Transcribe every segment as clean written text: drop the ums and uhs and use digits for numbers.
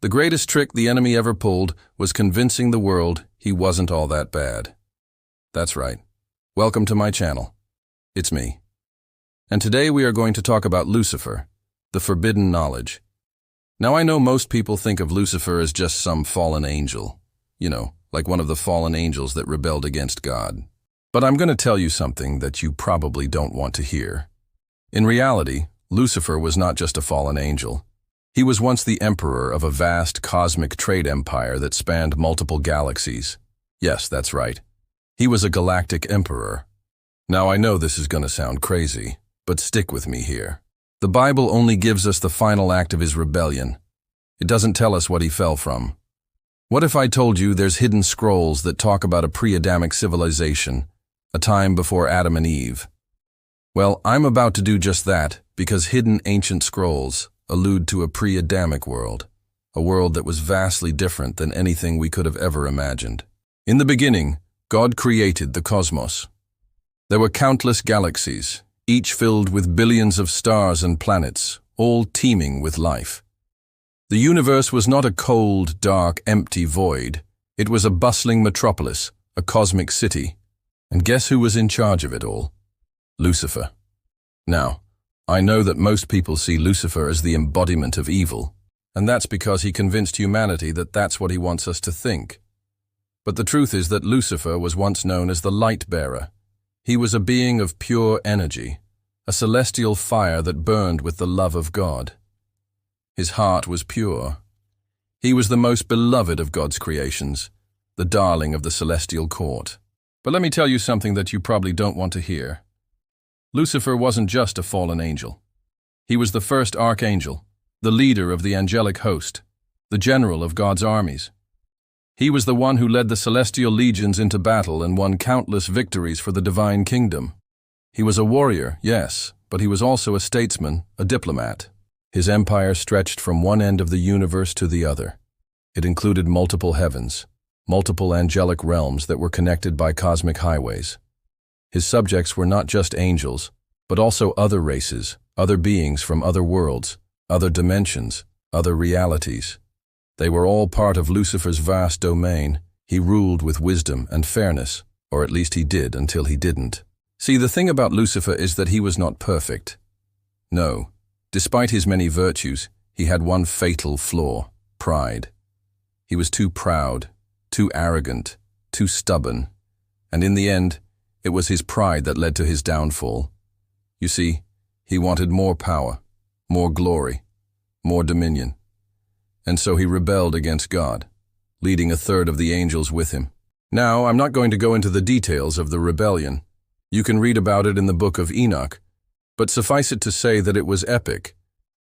The greatest trick the enemy ever pulled was convincing the world he wasn't all that bad. That's right. Welcome to my channel. It's me. And today we are going to talk about Lucifer, the forbidden knowledge. Now I know most people think of Lucifer as just some fallen angel. Like one of the fallen angels that rebelled against God. But I'm going to tell you something that you probably don't want to hear. In reality, Lucifer was not just a fallen angel. He was once the emperor of a vast cosmic trade empire that spanned multiple galaxies. Yes, that's right. He was a galactic emperor. Now I know this is going to sound crazy, but stick with me here. The Bible only gives us the final act of his rebellion. It doesn't tell us what he fell from. What if I told you there's hidden scrolls that talk about a pre-Adamic civilization, a time before Adam and Eve? Well, I'm about to do just that because hidden ancient scrolls allude to a pre-Adamic world, a world that was vastly different than anything we could have ever imagined. In the beginning, God created the cosmos. There were countless galaxies, each filled with billions of stars and planets, all teeming with life. The universe was not a cold, dark, empty void. It was a bustling metropolis, a cosmic city. And guess who was in charge of it all? Lucifer. Now, I know that most people see Lucifer as the embodiment of evil, and that's because he convinced humanity that that's what he wants us to think. But the truth is that Lucifer was once known as the light bearer. He was a being of pure energy, a celestial fire that burned with the love of God. His heart was pure. He was the most beloved of God's creations, the darling of the celestial court. But let me tell you something that you probably don't want to hear. Lucifer wasn't just a fallen angel. He was the first archangel, the leader of the angelic host, the general of God's armies. He was the one who led the celestial legions into battle and won countless victories for the divine kingdom. He was a warrior, yes, but he was also a statesman, a diplomat. His empire stretched from one end of the universe to the other. It included multiple heavens, multiple angelic realms that were connected by cosmic highways. His subjects were not just angels, but also other races, other beings from other worlds, other dimensions, other realities. They were all part of Lucifer's vast domain. He ruled with wisdom and fairness, or at least he did until he didn't. See, the thing about Lucifer is that he was not perfect. No. Despite his many virtues, he had one fatal flaw: pride. He was too proud, too arrogant, too stubborn, and in the end, it was his pride that led to his downfall. You see, he wanted more power, more glory, more dominion, and so he rebelled against God, leading a third of the angels with him. Now, I'm not going to go into the details of the rebellion. You can read about it in the book of Enoch. But suffice it to say that it was epic.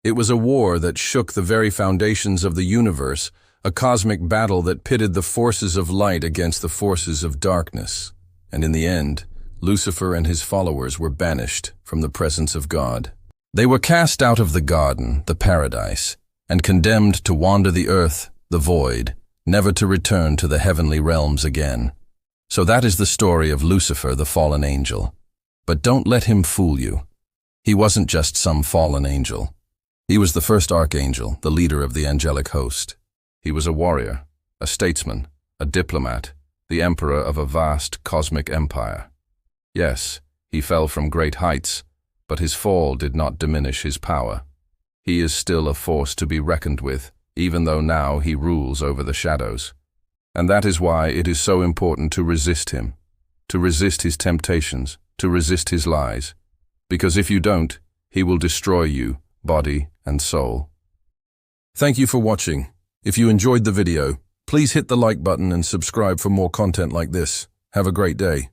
It was a war that shook the very foundations of the universe, a cosmic battle that pitted the forces of light against the forces of darkness. And in the end, Lucifer and his followers were banished from the presence of God. They were cast out of the garden, the paradise, and condemned to wander the earth, the void, never to return to the heavenly realms again. So that is the story of Lucifer, the fallen angel. But don't let him fool you. He wasn't just some fallen angel. He was the first archangel, the leader of the angelic host. He was a warrior, a statesman, a diplomat, the emperor of a vast cosmic empire. Yes, he fell from great heights, but his fall did not diminish his power. He is still a force to be reckoned with, even though now he rules over the shadows. And that is why it is so important to resist him, to resist his temptations, to resist his lies. Because if you don't, he will destroy you, body and soul. Thank you for watching. If you enjoyed the video, please hit the like button and subscribe for more content like this. Have a great day.